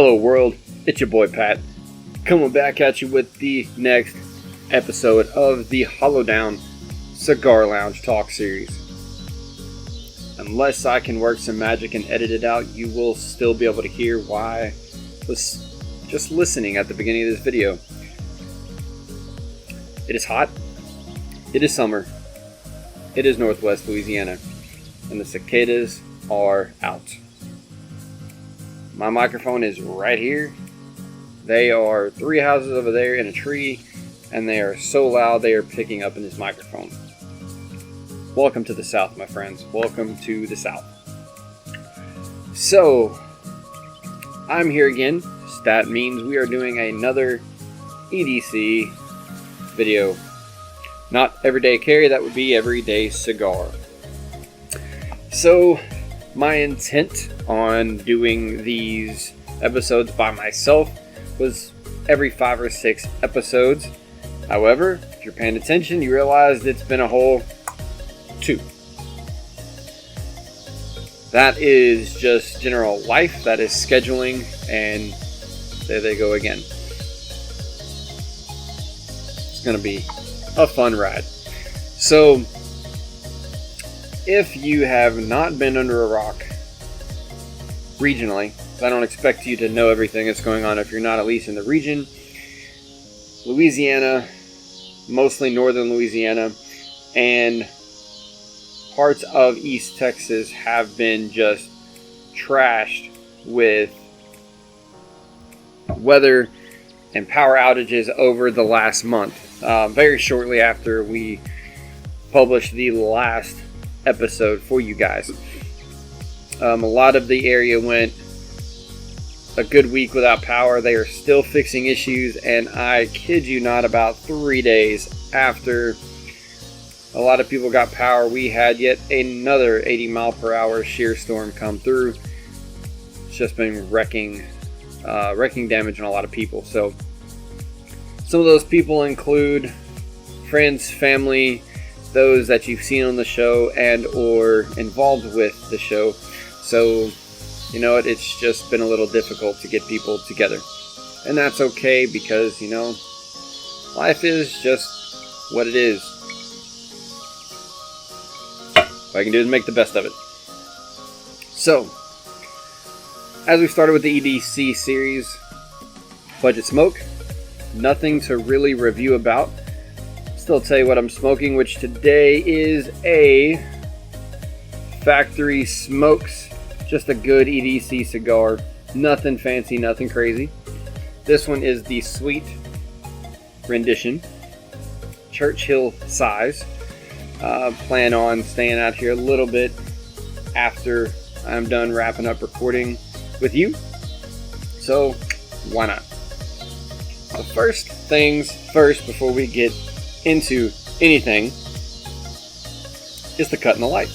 Hello world, it's your boy Pat, coming back at you with the next episode of the Hollow Down Cigar Lounge Talk Series. Unless I can work some magic and edit it out, you will still be able to hear why I was just listening at the beginning of this video. It is hot, it is summer, it is Northwest Louisiana, and the cicadas are out. My microphone is right here. They are 3 houses over there in a tree, and they are so loud they are picking up in this microphone. Welcome to the South, my friends. Welcome to the South. So, I'm here again. That means we are doing another EDC video. Not everyday carry, that would be everyday cigar. So, my intent on doing these episodes by myself was every 5 or 6 episodes. However, if you're paying attention, you realize it's been a whole 2. That is just general life, that is scheduling, and there they go again. It's going to be a fun ride. So, if you have not been under a rock regionally, I don't expect you to know everything that's going on if you're not at least in the region. Louisiana, mostly northern Louisiana, and parts of East Texas have been just trashed with weather and power outages over the last month. Very shortly after we published the last episode for you guys. A lot of the area went a good week without power. They are still fixing issues, and I kid you not, about 3 days after a lot of people got power, we had yet another 80-mile-per-hour shear storm come through. It's just been wrecking damage on a lot of people. So some of those people include friends, family, those that you've seen on the show and or involved with the show. So, you know, it's just been a little difficult to get people together. And that's okay because, you know, life is just what it is. What I can do is make the best of it. So, as we started with the EDC series, Budget Smoke, nothing to really review about. Still tell you what I'm smoking, which today is a Factory Smokes, just a good EDC cigar. Nothing fancy, nothing crazy. This one is the Sweet Rendition, Churchill size. Plan on staying out here a little bit after I'm done wrapping up recording with you. So, why not? The first things first, before we get into anything, is the cut and the light.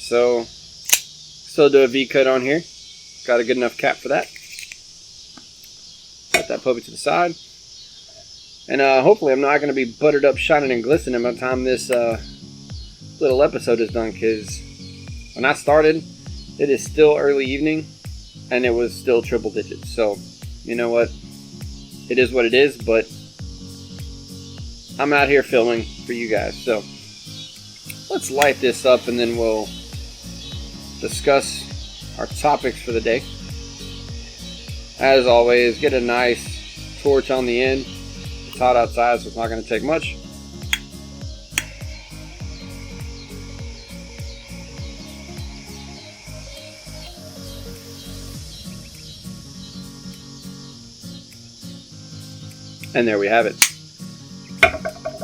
So, still do a V-cut on here. Got a good enough cap for that. Put that puppy to the side. And hopefully I'm not going to be buttered up, shining, and glistening by the time this little episode is done, because when I started, it is still early evening, and it was still triple digits. So, you know what? It is what it is, but I'm out here filming for you guys. So, let's light this up, and then we'll discuss our topics for the day. As always, get a nice torch on the end. It's hot outside, so it's not going to take much. And there we have it.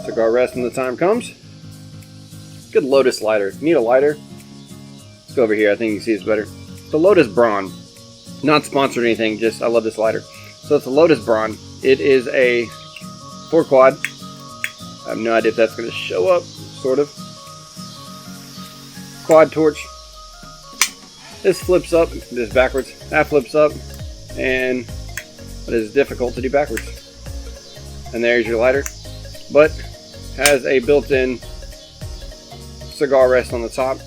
Cigar rest when the time comes. Good Lotus lighter. Need a lighter? Let's go over here. I think you can see it's better. The Lotus Braun. Not sponsored or anything, just I love this lighter. So it's a Lotus Braun. It is a 4-quad. I have no idea if that's going to show up. Sort of. Quad torch. This flips up. This is backwards. That flips up. And it is difficult to do backwards. And there's your lighter. But has a built-in cigar rest on the top.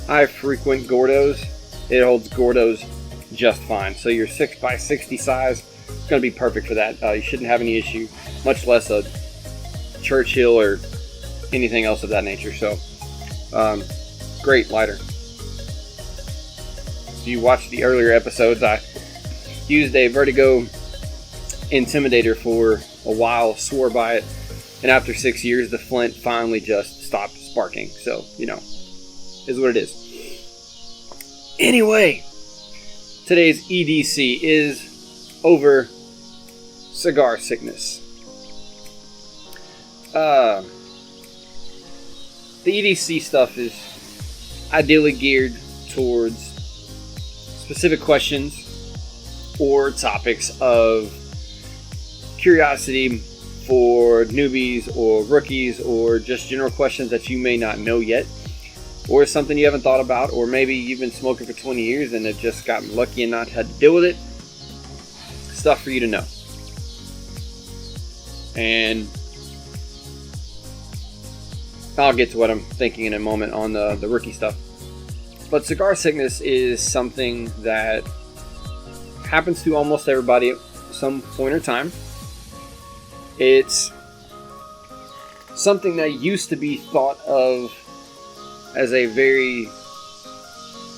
I frequent Gordo's. It holds Gordo's just fine. So your 6x60 size is going to be perfect for that. You shouldn't have any issue, much less a Churchill or anything else of that nature. So great lighter. If you watched the earlier episodes, I used a Vertigo Intimidator for a while, swore by it, and after 6 years the flint finally just stopped sparking. So, you know, is what it is. Anyway, today's EDC is over cigar sickness. The EDC stuff is ideally geared towards specific questions or topics of curiosity for newbies or rookies, or just general questions that you may not know yet, or something you haven't thought about, or maybe you've been smoking for 20 years and have just gotten lucky and not had to deal with it. Stuff for you to know. And I'll get to what I'm thinking in a moment on the rookie stuff. But cigar sickness is something that happens to almost everybody at some point or time. It's something that used to be thought of as a very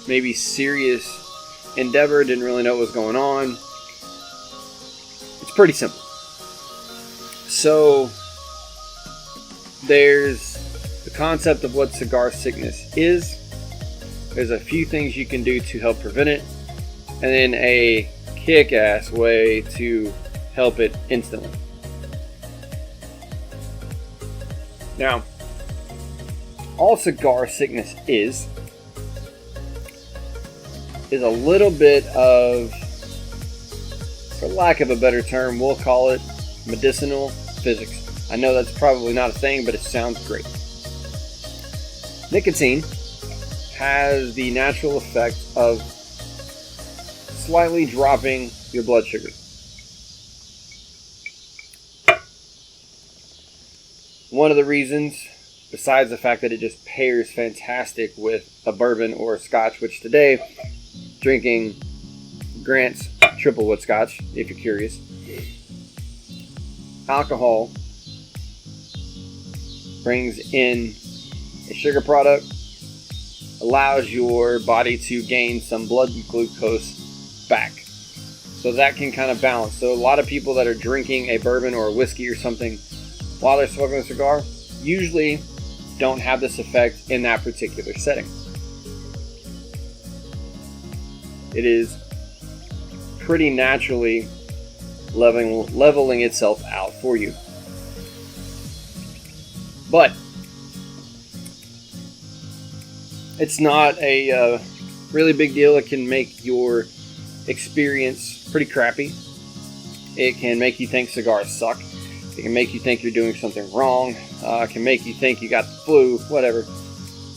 maybe serious endeavor. Didn't really know what was going on. It's pretty simple. So there's the concept of what cigar sickness is. There's a few things you can do to help prevent it, and then a kick-ass way to help it instantly. Now, all cigar sickness is a little bit of, for lack of a better term, we'll call it medicinal physics. I know that's probably not a thing, but it sounds great. Nicotine has the natural effect of slightly dropping your blood sugar. One of the reasons, besides the fact that it just pairs fantastic with a bourbon or a scotch, which today, drinking Grant's triple wood scotch, if you're curious. Alcohol brings in a sugar product, allows your body to gain some blood glucose back. So that can kind of balance. So a lot of people that are drinking a bourbon or a whiskey or something while they're smoking a cigar usually don't have this effect in that particular setting. It is pretty naturally leveling itself out for you. But it's not a really big deal. It can make your experience pretty crappy. It can make you think cigars suck. It can make you think you're doing something wrong. It can make you think you got the flu, whatever.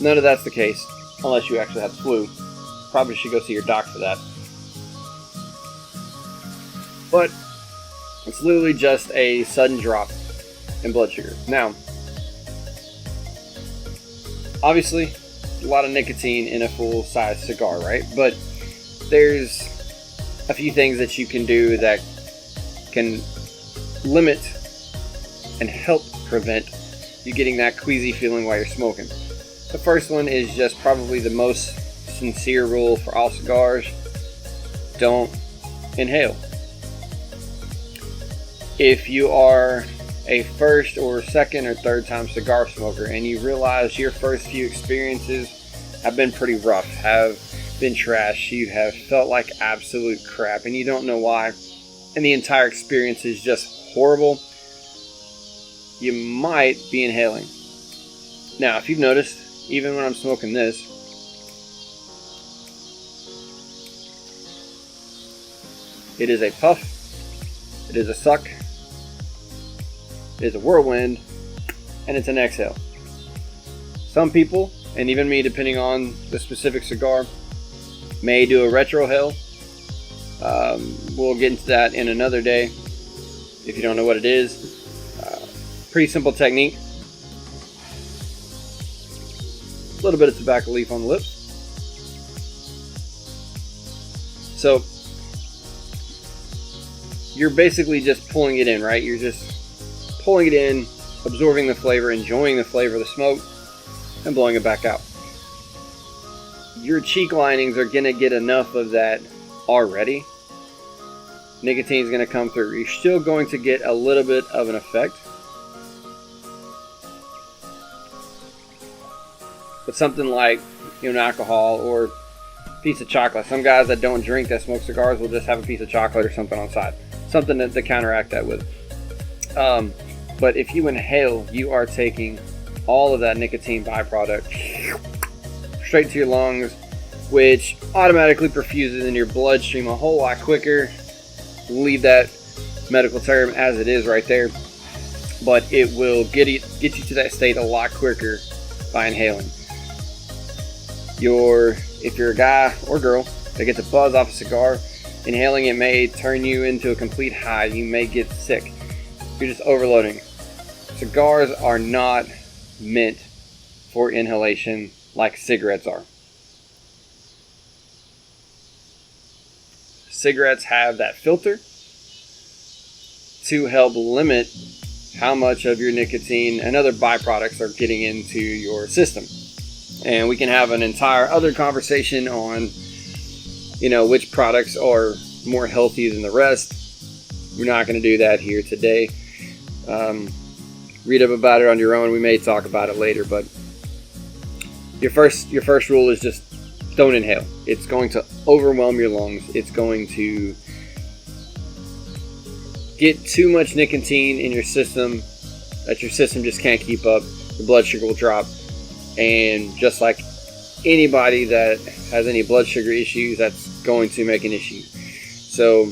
None of that's the case, unless you actually have the flu. Probably should go see your doc for that. But it's literally just a sudden drop in blood sugar. Now, obviously, a lot of nicotine in a full-size cigar, right? But there's a few things that you can do that can limit and help prevent you getting that queasy feeling while you're smoking. The first one is just probably the most sincere rule for all cigars: don't inhale. If you are a first or second or third time cigar smoker and you realize your first few experiences have been pretty rough, have been trash, you have felt like absolute crap and you don't know why, and the entire experience is just horrible, you might be inhaling. Now, if you've noticed, even when I'm smoking this, it is a puff, it is a suck, it is a whirlwind, and it's an exhale. Some people, and even me, depending on the specific cigar, may do a retrohale. We'll get into that in another day if you don't know what it is. Pretty simple technique. A little bit of tobacco leaf on the lip. So you're basically just pulling it in, right? You're just pulling it in, absorbing the flavor, enjoying the flavor of the smoke, and blowing it back out. Your cheek linings are going to get enough of that already. Nicotine is going to come through. You're still going to get a little bit of an effect. But something like, an alcohol or a piece of chocolate. Some guys that don't drink, that smoke cigars, will just have a piece of chocolate or something on the side. Something to counteract that with. But if you inhale, you are taking all of that nicotine byproduct straight to your lungs, which automatically perfuses in your bloodstream a whole lot quicker. Leave that medical term as it is right there, but it will get you to that state a lot quicker by inhaling. If you're a guy or girl that gets a buzz off a cigar, inhaling it may turn you into a complete high. You may get sick. You're just overloading. Cigars are not meant for inhalation like cigarettes are. Cigarettes have that filter to help limit how much of your nicotine and other byproducts are getting into your system. And we can have an entire other conversation on, which products are more healthy than the rest. We're not going to do that here today. Read up about it on your own. We may talk about it later, but your first rule is just don't inhale. It's going to overwhelm your lungs. It's going to get too much nicotine in your system that your system just can't keep up. Your blood sugar will drop. And just like anybody that has any blood sugar issues, that's going to make an issue. So,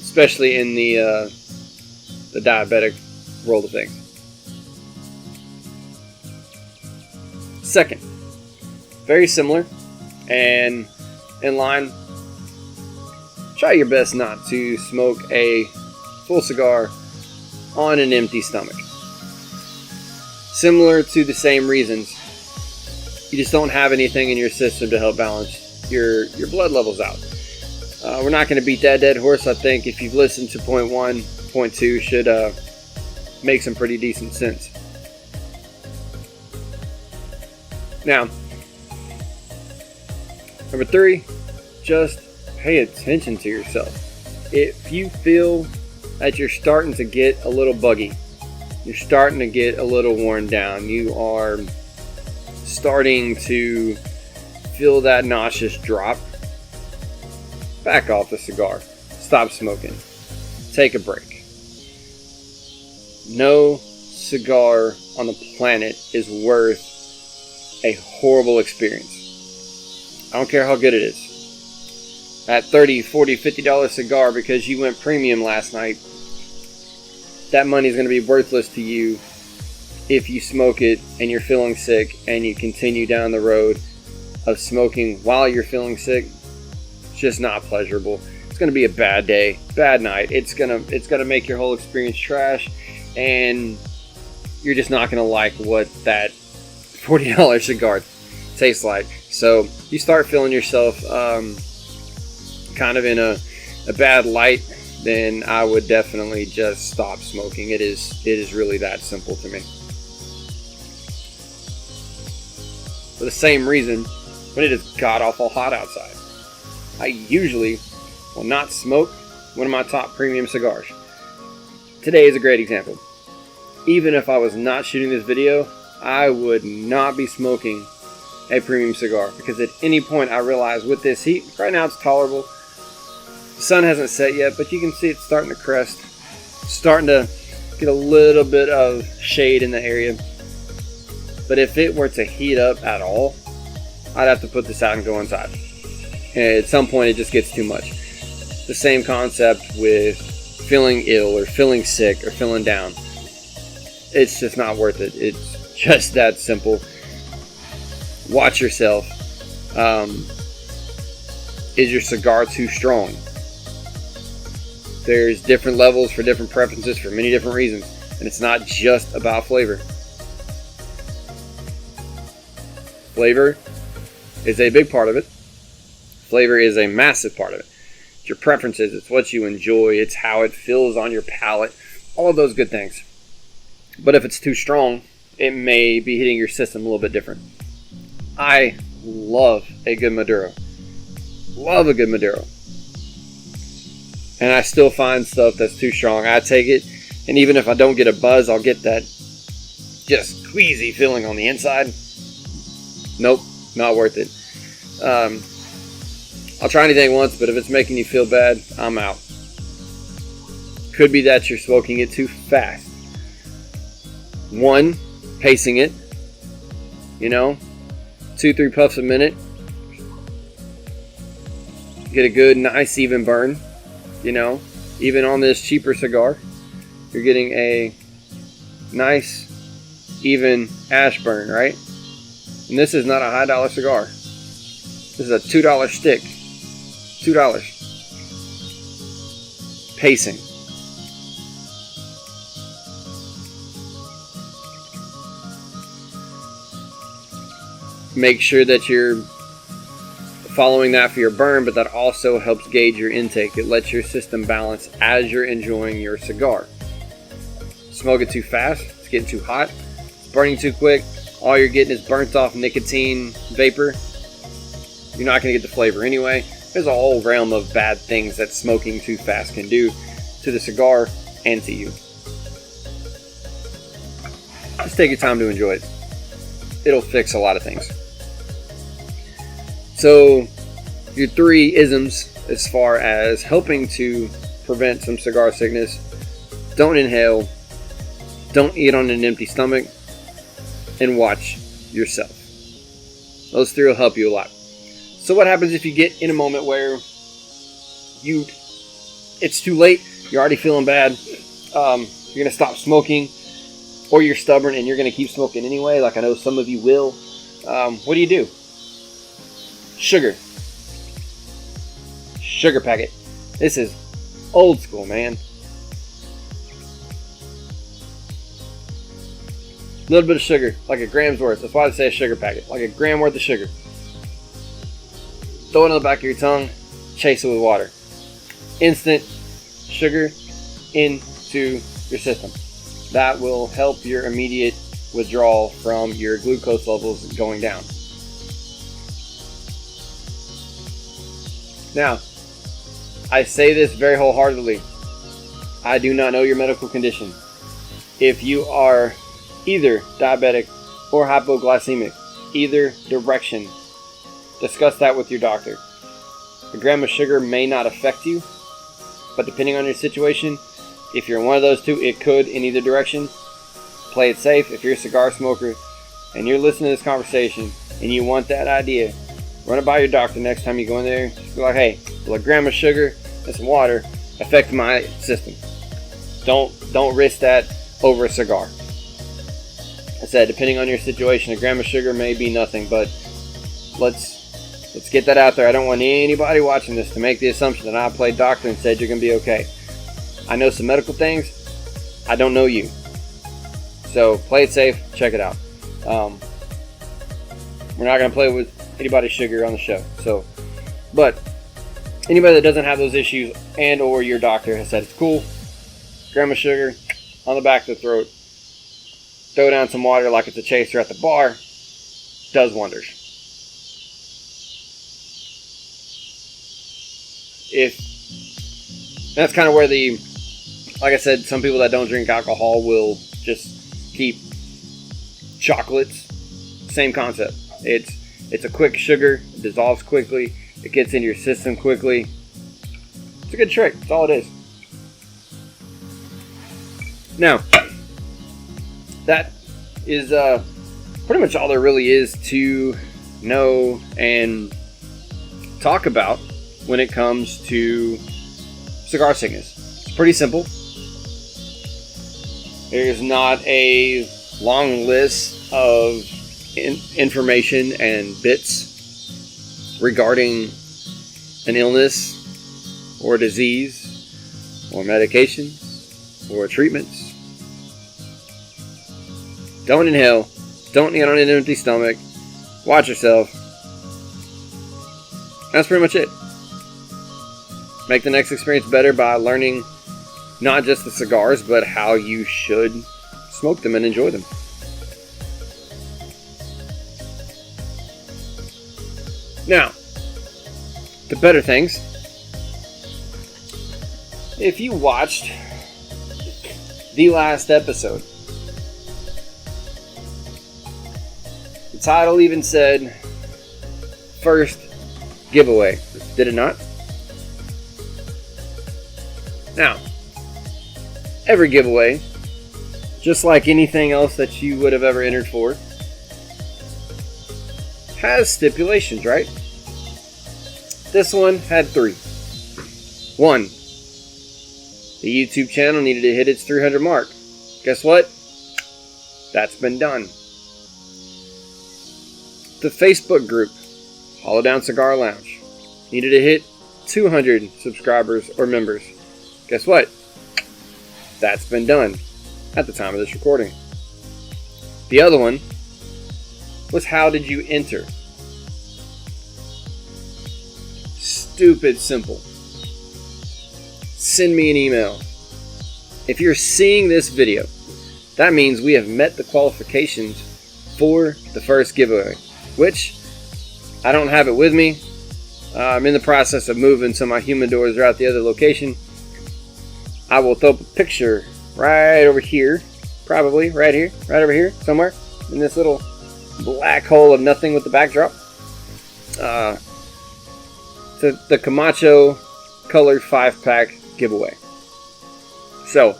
especially in the diabetic world of things. Second, very similar and in line, try your best not to smoke a full cigar on an empty stomach. Similar to the same reasons, you just don't have anything in your system to help balance your blood levels out. We're not going to beat that dead horse. I think if you've listened to point 1, point 2 should make some pretty decent sense. Now, number 3, just pay attention to yourself. If you feel that you're starting to get a little buggy, you're starting to get a little worn down, you are starting to feel that nauseous drop, back off the cigar. Stop smoking. Take a break. No cigar on the planet is worth a horrible experience. I don't care how good it is. That $30, $40, $50 cigar because you went premium last night, that money is going to be worthless to you if you smoke it and you're feeling sick and you continue down the road of smoking while you're feeling sick. It's just not pleasurable. It's going to be a bad day, bad night. It's going to make your whole experience trash, and you're just not going to like what that $40 cigar tastes like. So you start feeling yourself kind of in a bad light, then I would definitely just stop smoking. It is really that simple to me. For the same reason, when it is god-awful hot outside, I usually will not smoke one of my top premium cigars. Today is a great example. Even if I was not shooting this video, I would not be smoking a premium cigar, because at any point I realize with this heat, right now it's tolerable. The sun hasn't set yet, but you can see it's starting to crest, starting to get a little bit of shade in the area. But if it were to heat up at all, I'd have to put this out and go inside. And at some point it just gets too much. The same concept with feeling ill or feeling sick or feeling down. It's just not worth it. It's just that simple. Watch yourself. Is your cigar too strong? There's different levels for different preferences for many different reasons, and it's not just about flavor. Flavor is a big part of it. Flavor is a massive part of it. It's your preferences. It's what you enjoy. It's how it feels on your palate. All of those good things. But if it's too strong, it may be hitting your system a little bit different. I love a good Maduro. Love a good Maduro. And I still find stuff that's too strong. I take it, and even if I don't get a buzz, I'll get that just queasy feeling on the inside. Nope, not worth it. I'll try anything once, but if it's making you feel bad, I'm out. Could be that you're smoking it too fast. One, pacing it, 2-3 puffs a minute. Get a good, nice, even burn. Even on this cheaper cigar, you're getting a nice, even ash burn, right? And this is not a high dollar cigar. This is a $2 stick. $2. Pacing. Make sure that you're following that for your burn, but that also helps gauge your intake. It lets your system balance as you're enjoying your cigar. Smoke it too fast, it's getting too hot, it's burning too quick, all you're getting is burnt off nicotine vapor. You're not going to get the flavor anyway. There's a whole realm of bad things that smoking too fast can do to the cigar and to you. Just take your time to enjoy it. It'll fix a lot of things. So, your 3 isms as far as helping to prevent some cigar sickness: don't inhale, don't eat on an empty stomach, and watch yourself. Those 3 will help you a lot. So what happens if you get in a moment where it's too late, you're already feeling bad, you're going to stop smoking, or you're stubborn and you're going to keep smoking anyway, like I know some of you will? What do? Sugar packet. This is old school, man. A little bit of sugar, like a gram's worth. That's why they say a sugar packet, like a gram worth of sugar. Throw it on the back of your tongue, chase it with water. Instant sugar into your system. That will help your immediate withdrawal from your glucose levels going down. Now, I say this very wholeheartedly. I do not know your medical condition. If you are either diabetic or hypoglycemic, either direction, discuss that with your doctor. A gram of sugar may not affect you, but depending on your situation, if you're in one of those two, it could in either direction. Play it safe. If you're a cigar smoker and you're listening to this conversation and you want that idea, run it by your doctor next time you go in there. Be like, hey, will a gram of sugar and some water affect my system? Don't risk that over a cigar. I said, depending on your situation, a gram of sugar may be nothing, but let's get that out there. I don't want anybody watching this to make the assumption that I played doctor and said you're going to be okay. I know some medical things. I don't know you. So play it safe. Check it out. We're not going to play with anybody's sugar on the show. But anybody that doesn't have those issues and or your doctor has said it's cool, gram of sugar on the back of the throat, throw down some water like it's a chaser at the bar, does wonders. That's kind of where like I said, some people that don't drink alcohol will just keep chocolates. Same concept. It's a quick sugar, it dissolves quickly, it gets into your system quickly. It's a good trick, that's all it is. Now, that is pretty much all there really is to know and talk about when it comes to cigar sickness. It's pretty simple. There's not a long list of information and bits regarding an illness or disease or medication or treatments. Don't inhale. Don't eat on an empty stomach. Watch yourself. That's pretty much it. Make the next experience better by learning not just the cigars, but how you should smoke them and enjoy them. Now, to better things, if you watched the last episode, the title even said first giveaway, did it not? Now, every giveaway, just like anything else that you would have ever entered for, has stipulations, right? This one had 3. 1, the YouTube channel needed to hit its 300 mark. Guess what? That's been done. The Facebook group, Hollow Down Cigar Lounge, needed to hit 200 subscribers or members. Guess what? That's been done at the time of this recording. The other one was how did you enter? Stupid simple. Send me an email. If you're seeing this video, that means we have met the qualifications for the first giveaway, which I don't have it with me. I'm in the process of moving, so my humidors are at the other location. I will throw up a picture right over here, probably right here, right over here, somewhere in this little black hole of nothing with the backdrop. To the Camacho colored 5-pack giveaway. So,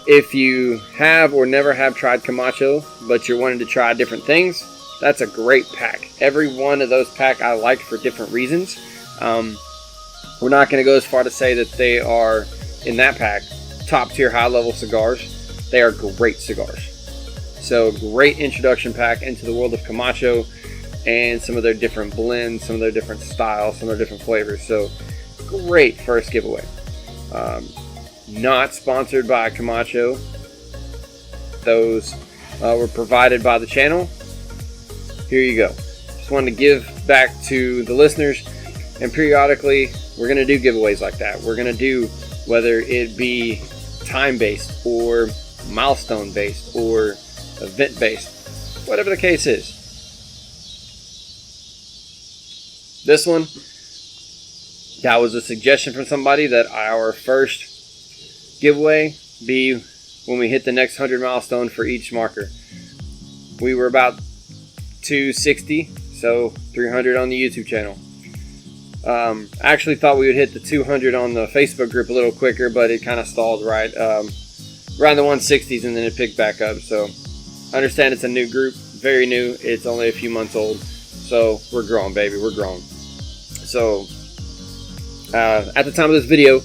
if you have or never have tried Camacho, but you're wanting to try different things, that's a great pack. Every one of those pack I like for different reasons. We're not going to go as far to say that they are, in that pack, top tier high level cigars. They are great cigars. So great introduction pack into the world of Camacho and some of their different blends, some of their different styles, some of their different flavors. So great first giveaway. Not sponsored by Camacho. Those were provided by the channel. Here you go. Just wanted to give back to the listeners, and periodically we're going to do giveaways like that. We're going to do, whether it be time-based or milestone-based or event-based, whatever the case is. This one, that was a suggestion from somebody that our first giveaway be when we hit the next 100 milestone for each marker. We were about 260, so 300 on the YouTube channel. I actually thought we would hit the 200 on the Facebook group a little quicker, but it kind of stalled right around the 160s, and then it picked back up. So I understand it's a new group, very new. It's only a few months old, so we're growing, baby. We're growing. So at the time of this video,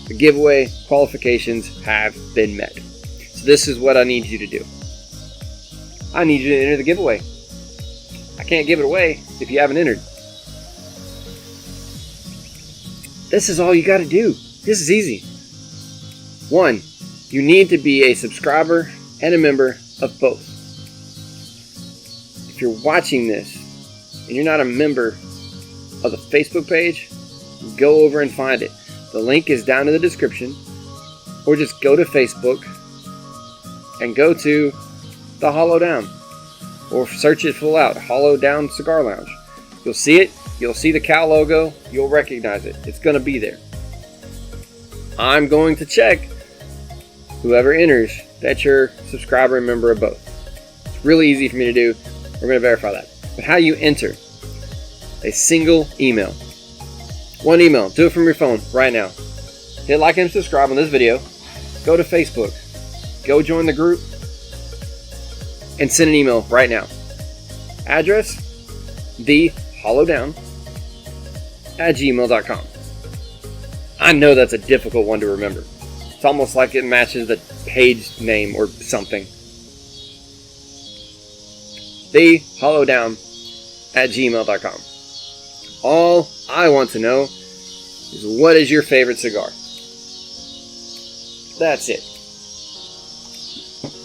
the giveaway qualifications have been met. So this is what I need you to do. I need you to enter the giveaway. I can't give it away if you haven't entered. This is all you got to do. This is easy. 1, you need to be a subscriber and a member of both. If you're watching this and you're not a member of the Facebook page, go over and find it. The link is down in the description, or just go to Facebook and go to the Hollow Down, or search it full out, Hollow Down Cigar Lounge. You'll see it. You'll see the cow logo. You'll recognize it. It's going to be there. I'm going to check whoever enters that you're a subscriber and member of both. It's really easy for me to do. We're going to verify that. But how you enter? A single email. One email. Do it from your phone right now. Hit like and subscribe on this video. Go to Facebook. Go join the group. And send an email right now. Address: thehollowdown@gmail.com. I know that's a difficult one to remember. It's almost like it matches the page name or something. thehollowdown@gmail.com. All I want to know is, what is your favorite cigar? That's it.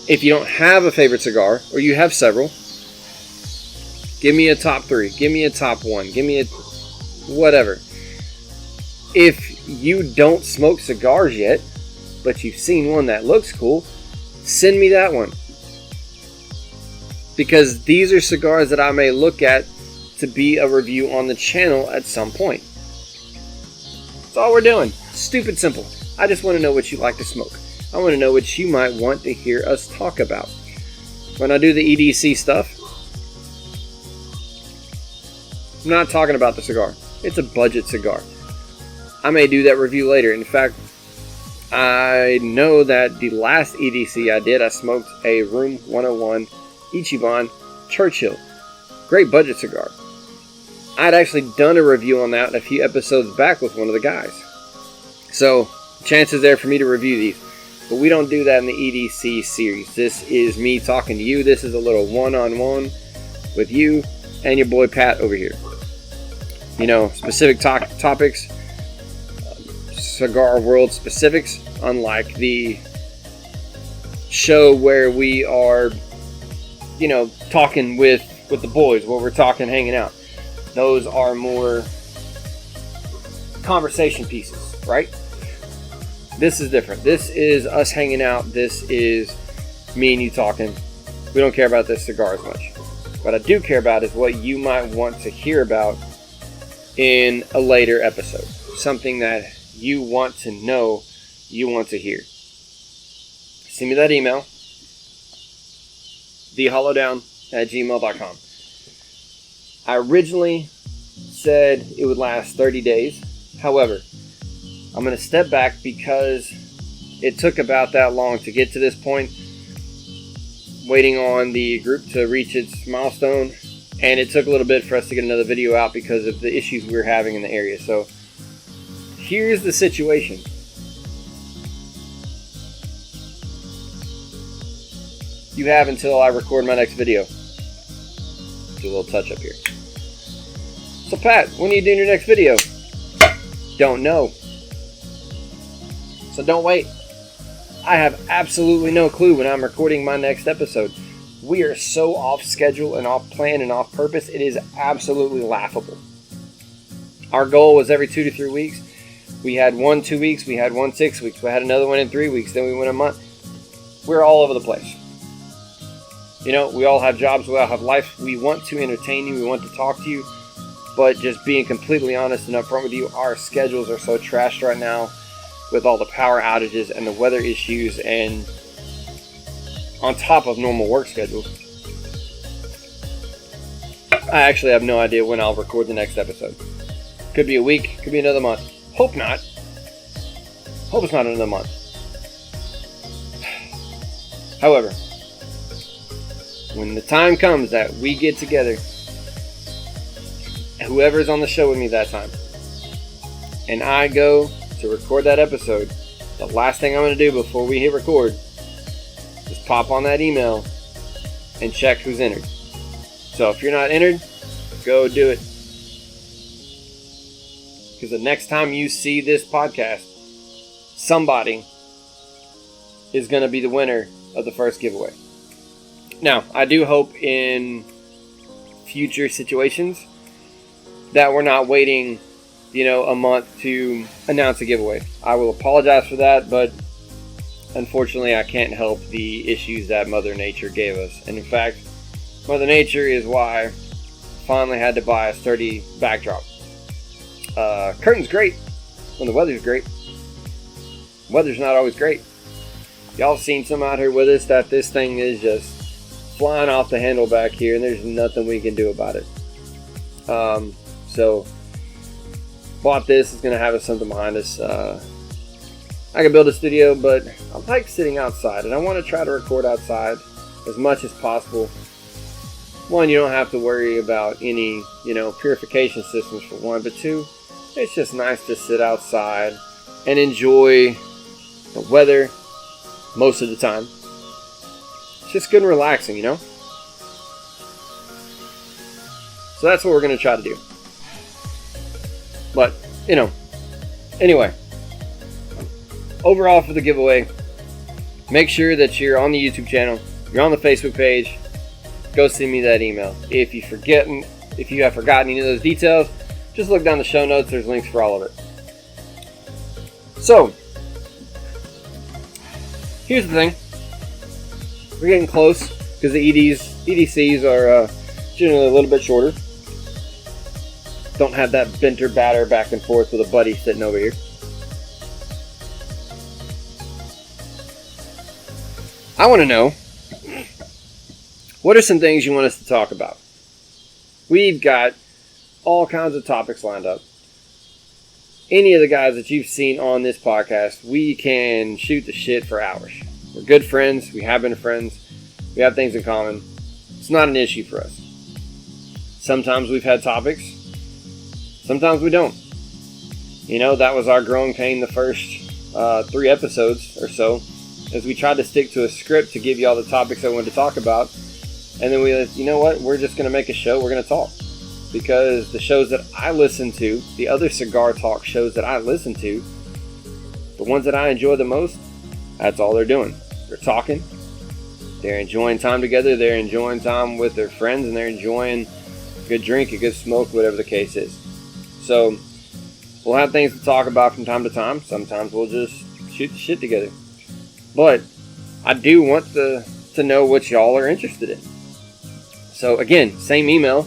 If you don't have a favorite cigar, or you have several, give me a top 3. Give me a top 1. Give me a whatever. if you don't smoke cigars yet, but you've seen one that looks cool, send me that one. Because these are cigars that I may look at to be a review on the channel at some point. That's all we're doing. Stupid simple. I just want to know what you like to smoke. I want to know what you might want to hear us talk about. When I do the EDC stuff, I'm not talking about the cigar. It's a budget cigar. I may do that review later. In fact, I know that the last EDC I did, I smoked a Room 101 Ichiban Churchill. Great budget cigar. I'd actually done a review on that a few episodes back with one of the guys. So, chances there for me to review these. But we don't do that in the EDC series. This is me talking to you. This is a little one-on-one with you and your boy Pat over here. You know, specific topics, cigar world specifics, unlike the show where we are, you know, talking with the boys, where we're talking, hanging out. Those are more conversation pieces, right? This is different. This is us hanging out. This is me and you talking. We don't care about this cigar as much. What I do care about is what you might want to hear about in a later episode. Something that you want to know, you want to hear. Send me that email, thehollowdown@gmail.com. I originally said it would last 30 days. However, I'm going to step back because it took about that long to get to this point, waiting on the group to reach its milestone, and it took a little bit for us to get another video out because of the issues we were having in the area. So here's the situation. You have until I record my next video. Do a little touch up here. So Pat, when are you doing your next video? Don't know. So don't wait. I have absolutely no clue when I'm recording my next episode. We are so off schedule and off plan and off purpose, it is absolutely laughable. Our goal was every 2 to 3 weeks. We had one 2 weeks, we had one 6 weeks, we had another one in 3 weeks, then we went a month. We're all over the place. You know, we all have jobs, we all have life. We want to entertain you, we want to talk to you, but just being completely honest and upfront with you, our schedules are so trashed right now with all the power outages and the weather issues, and on top of normal work schedules. I actually have no idea when I'll record the next episode. Could be a week, could be another month. Hope not. Hope it's not another month. However, when the time comes that we get together, whoever's on the show with me that time, and I go to record that episode, the last thing I'm going to do before we hit record is pop on that email and check who's entered. So if you're not entered, go do it. Because the next time you see this podcast, somebody is going to be the winner of the first giveaway. Now, I do hope in future situations that we're not waiting, you know, a month to announce a giveaway. I will apologize for that, but unfortunately I can't help the issues that Mother Nature gave us. And in fact, Mother Nature is why I finally had to buy a sturdy backdrop. Curtain's great when the weather's great. Weather's not always great. Y'all seen some out here with us that this thing is just flying off the handle back here, and there's nothing we can do about it. So bought this. It's gonna have us something behind us. I can build a studio, but I like sitting outside, and I want to try to record outside as much as possible. One, you don't have to worry about any, you know, purification systems for one, but two, it's just nice to sit outside and enjoy the weather most of the time. It's just good and relaxing, you know? So that's what we're going to try to do. But, you know, anyway, overall for the giveaway, make sure that you're on the YouTube channel, you're on the Facebook page, go send me that email. If you have forgotten any of those details, just look down the show notes, there's links for all of it. So, here's the thing. We're getting close because the EDCs are generally a little bit shorter. Don't have that banter batter back and forth with a buddy sitting over here. I want to know, what are some things you want us to talk about? We've got all kinds of topics lined up. Any of the guys that you've seen on this podcast, we can shoot the shit for hours. We're good friends. We have been friends. We have things in common. It's not an issue for us. Sometimes we've had topics. Sometimes we don't. You know, that was our growing pain the first 3 episodes or so, as we tried to stick to a script to give you all the topics I wanted to talk about. And then we, you know what, we're just going to make a show, we're going to talk. Because the shows that I listen to, the other cigar talk shows that I listen to, the ones that I enjoy the most, that's all they're doing. They're talking, they're enjoying time together, they're enjoying time with their friends, and they're enjoying a good drink, a good smoke, whatever the case is. So, we'll have things to talk about from time to time. Sometimes we'll just shoot the shit together. But I do want to know what y'all are interested in. So again, same email.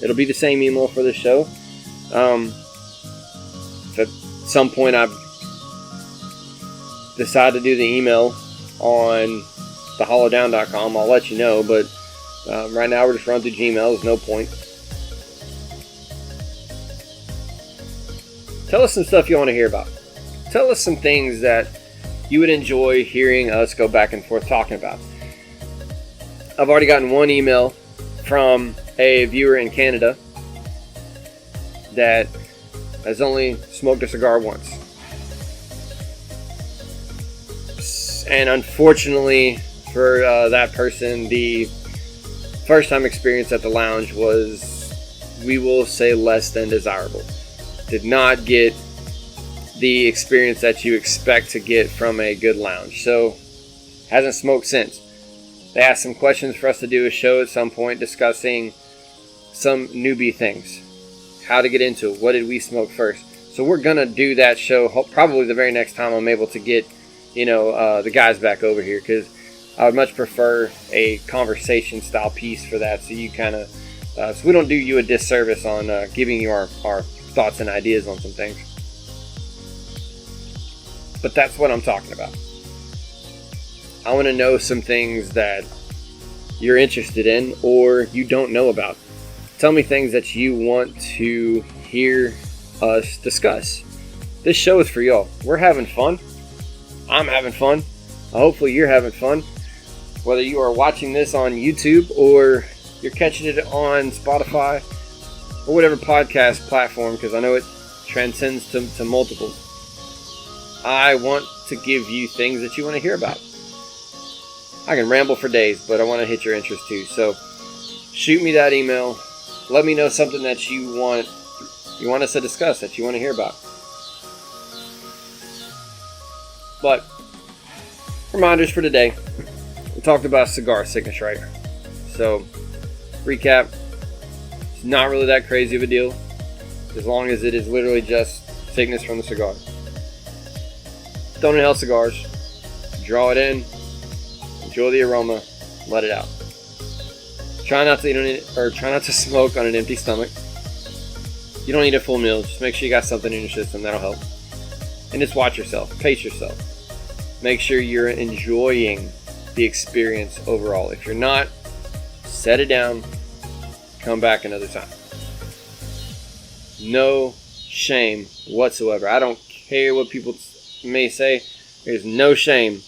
It'll be the same email for this show. If at some point I decide to do the email on thehollowdown.com, I'll let you know. But right now we're just running through Gmail. There's no point. Tell us some stuff you want to hear about. Tell us some things that you would enjoy hearing us go back and forth talking about. I've already gotten one email from a viewer in Canada that has only smoked a cigar once. And unfortunately for that person, the first time experience at the lounge was, we will say, less than desirable. Did not get the experience that you expect to get from a good lounge. So, hasn't smoked since. They asked some questions for us to do a show at some point discussing some newbie things. How to get into it. What did we smoke first? So we're going to do that show probably the very next time I'm able to get, the guys back over here, because I would much prefer a conversation style piece for that, so you kind of, so we don't do you a disservice on giving you our thoughts and ideas on some things. But that's what I'm talking about. I want to know some things that you're interested in or you don't know about. Tell me things that you want to hear us discuss. This show is for y'all. We're having fun. I'm having fun. Hopefully you're having fun. Whether you are watching this on YouTube or you're catching it on Spotify or whatever podcast platform, because I know it transcends to multiples. I want to give you things that you want to hear about. I can ramble for days, but I want to hit your interest too. So shoot me that email. Let me know something that you want us to discuss, that you want to hear about. But reminders for today. We talked about cigar sickness, right? So recap. It's not really that crazy of a deal, as long as it is literally just sickness from the cigar. Don't inhale cigars. Draw it in. Enjoy the aroma. Let it out. Try not to smoke on an empty stomach. You don't need a full meal. Just make sure you got something in your system. That'll help. And just watch yourself. Pace yourself. Make sure you're enjoying the experience overall. If you're not, set it down. Come back another time. No shame whatsoever. I don't care what people may say. There's no shame in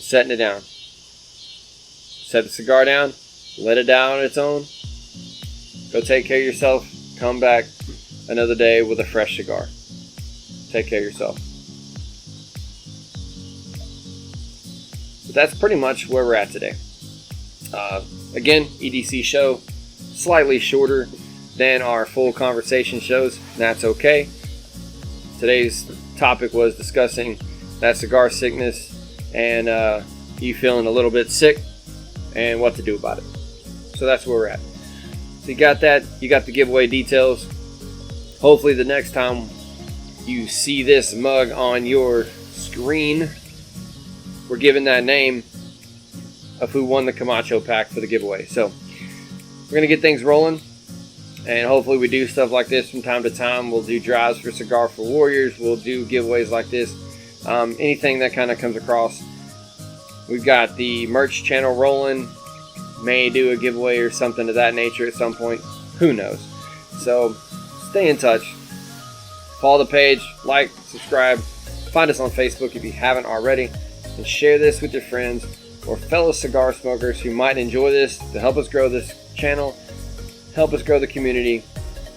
setting it down. Set the cigar down. Let it down on its own. Go take care of yourself. Come back another day with a fresh cigar. Take care of yourself. But that's pretty much where we're at today. Again, EDC show, slightly shorter than our full conversation shows. That's okay. Today's topic was discussing that cigar sickness and you feeling a little bit sick and what to do about it. So that's where we're at. So you got that. You got the giveaway details. Hopefully the next time you see this mug on your screen, we're giving that name of who won the Camacho pack for the giveaway. So we're going to get things rolling, and hopefully we do stuff like this from time to time. We'll do drives for Cigar for Warriors. We'll do giveaways like this. Anything that kind of comes across. We've got the merch channel rolling. May do a giveaway or something of that nature at some point. Who knows? So stay in touch. Follow the page, like, subscribe. Find us on Facebook if you haven't already. And share this with your friends or fellow cigar smokers who might enjoy this to help us grow this channel, help us grow the community.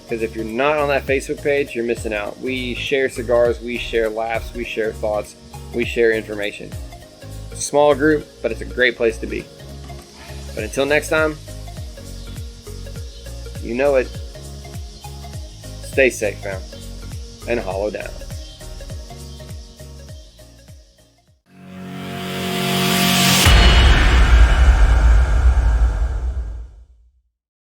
Because if you're not on that Facebook page, you're missing out. We share cigars, we share laughs, we share thoughts, we share information. It's a small group, but it's a great place to be. But until next time, you know it. Stay safe, fam, and hollow down.